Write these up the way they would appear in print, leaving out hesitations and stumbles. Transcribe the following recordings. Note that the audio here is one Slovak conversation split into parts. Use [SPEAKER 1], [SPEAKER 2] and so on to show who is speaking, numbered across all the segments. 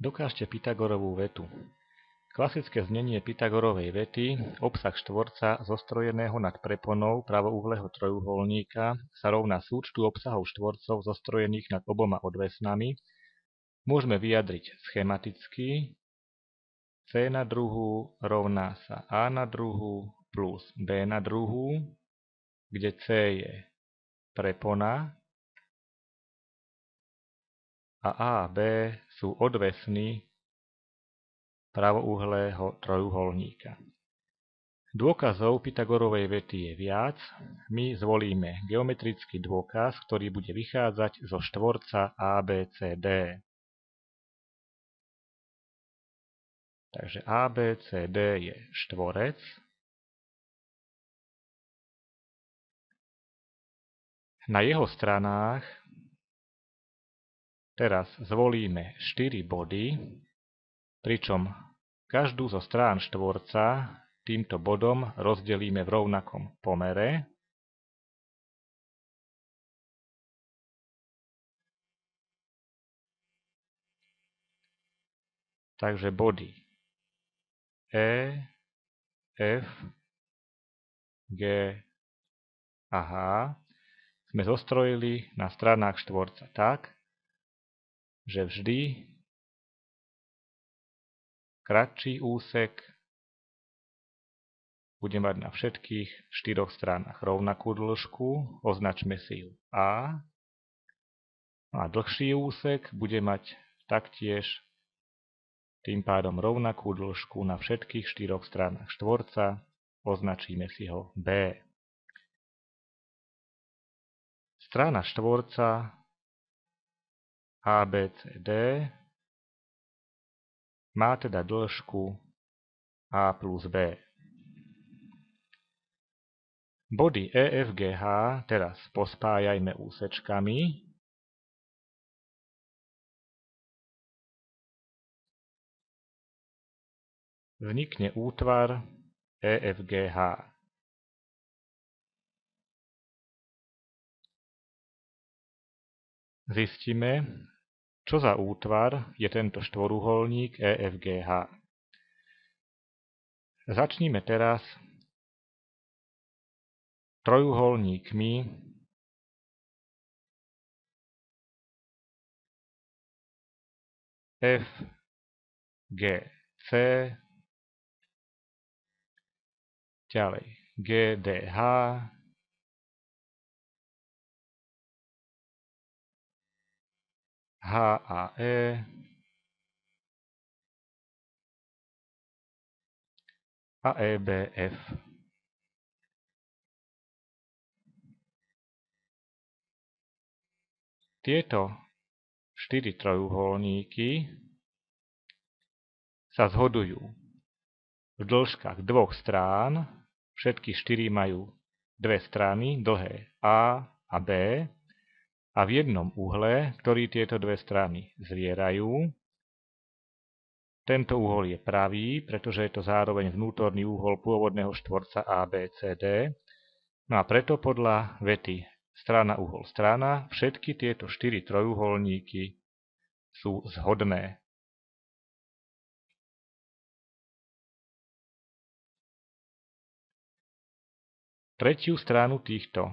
[SPEAKER 1] Dokážte Pythagorovú vetu. Klasické znenie Pythagorovej vety, obsah štvorca zostrojeného nad preponou pravouhlého trojuholníka sa rovná súčtu obsahov štvorcov zostrojených nad oboma odvesnami, môžeme vyjadriť schematicky. C na druhú rovná sa A na druhú plus B na druhú, kde C je prepona a A a B sú odvesny pravouhlého trojuholníka. Dôkazov Pythagorovej vety je viac. My zvolíme geometrický dôkaz, ktorý bude vychádzať zo štvorca ABCD. Takže ABCD je štvorec. Na jeho stranách teraz zvolíme 4 body, pričom každú zo strán štvorca týmto bodom rozdelíme v rovnakom pomere. Takže body E, F, G a H sme zostrojili na stranách štvorca tak, že vždy kratší úsek bude mať na všetkých 4 stranách rovnakú dĺžku, označme si ju A. A dlhší úsek bude mať taktiež tým pádom rovnakú dĺžku na všetkých 4 stranách štvorca, označíme si ho B. Strana štvorca ABCD má teda dĺžku A plus B. Body EFGH teraz pospájajme úsečkami. Vznikne útvar EFGH. Zistíme, čo za útvar je tento štvoruholník EFGH. Začníme teraz trojuholníkmi FGC, ďalej GDH, HAE a EBF. Tieto 4 trojuholníky sa zhodujú v dĺžkach dvoch strán, všetky 4 majú dve strany, dlhé A a B, a v jednom uhle, ktorý tieto dve strany zvierajú. Tento uhol je pravý, pretože je to zároveň vnútorný uhol pôvodného štvorca ABCD. No a preto podľa vety strana, uhol, strana, všetky tieto 4 trojuholníky sú zhodné. Tretiu stranu týchto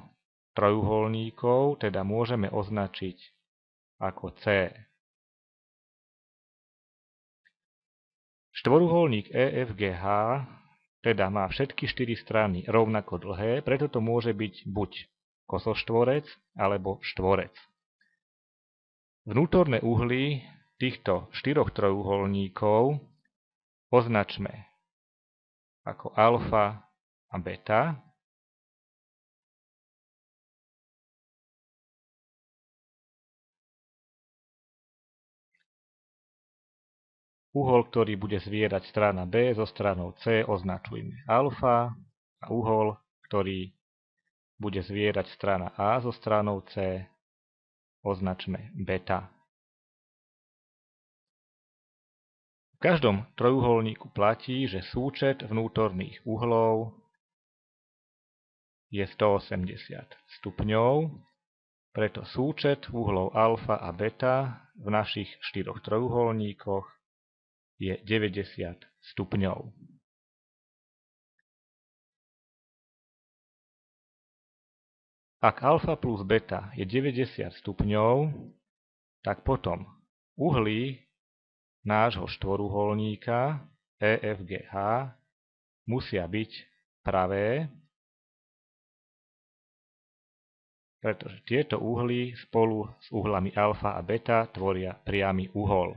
[SPEAKER 1] trojuholníkov teda môžeme označiť ako C. Štvoruholník EFGH teda má všetky 4 strany rovnako dlhé, preto to môže byť buď kosoštvorec alebo štvorec. Vnútorné uhly týchto 4 trojuholníkov označme ako alfa a beta. Uhol, ktorý bude zvierať strana B so stranou C, označujme alfa a uhol, ktorý bude zvierať strana A so stranou C, označme beta. V každom trojuholníku platí, že súčet vnútorných uhlov je 180 stupňov, preto súčet uhlov alfa a beta v našich 4 trojuholníkoch je 90 stupňov. Ak alfa plus beta je 90 stupňov, tak potom uhlí nášho štvoruholníka EFGH musia byť pravé, pretože tieto uhly spolu s uhlami alfa a beta tvoria priamy uhol.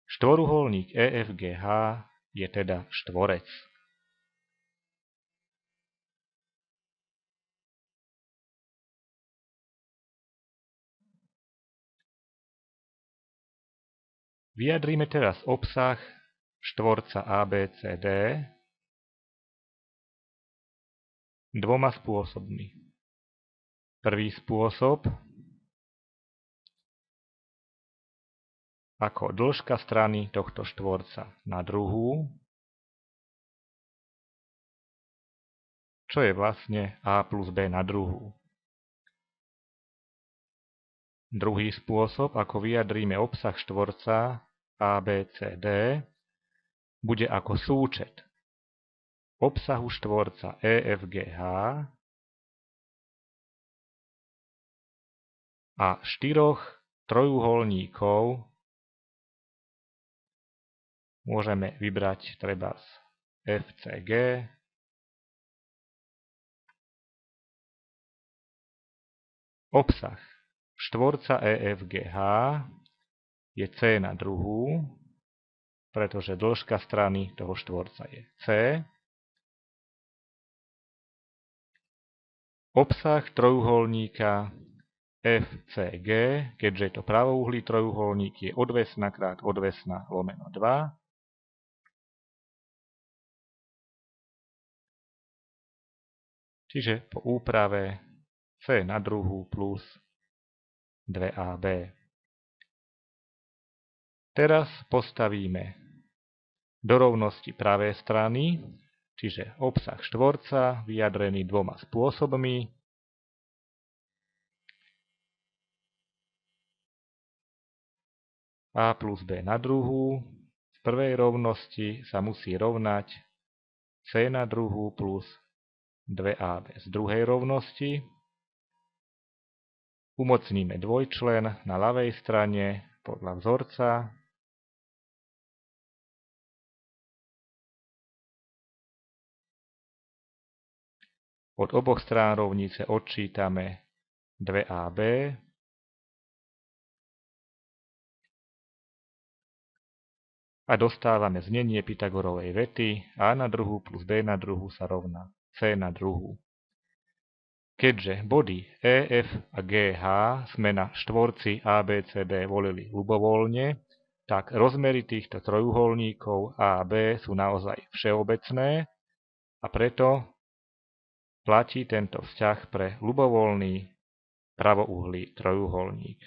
[SPEAKER 1] Štvoruholník EFGH je teda štvorec. Vyjadrime teraz obsah štvorca ABCD dvoma spôsobmi. Prvý spôsob ako dĺžka strany tohto štvorca na druhú, čo je vlastne A plus B na druhú. Druhý spôsob, ako vyjadríme obsah štvorca ABCD, bude ako súčet obsahu štvorca EFGH a štyroch trojuholníkov môžeme vybrať trebárs FCG, obsah štvorca EFGH je C na druhú, pretože dĺžka strany toho štvorca je C. Obsah trojuholníka FCG, keďže je to pravouhlý trojuholník, je odvesná krát odvesná lomeno 2. Čiže po úprave C na druhú plus 2AB. Teraz postavíme do rovnosti pravé strany, čiže obsah štvorca vyjadrený dvoma spôsobmi. A plus B na druhú. V prvej rovnosti sa musí rovnať C na druhú plus 2AB z druhej rovnosti. Umocníme dvojčlen na ľavej strane podľa vzorca. Od oboch strán rovnice odčítame 2AB a dostávame znenie Pythagorovej vety A na druhú plus B na druhú sa rovná C na druhú. Keďže body EF a GH sme na štvorci ABCD volili ľubovoľne, tak rozmery týchto trojuholníkov A a B sú naozaj všeobecné a preto platí tento vzťah pre ľubovoľný pravouhlý trojuholník.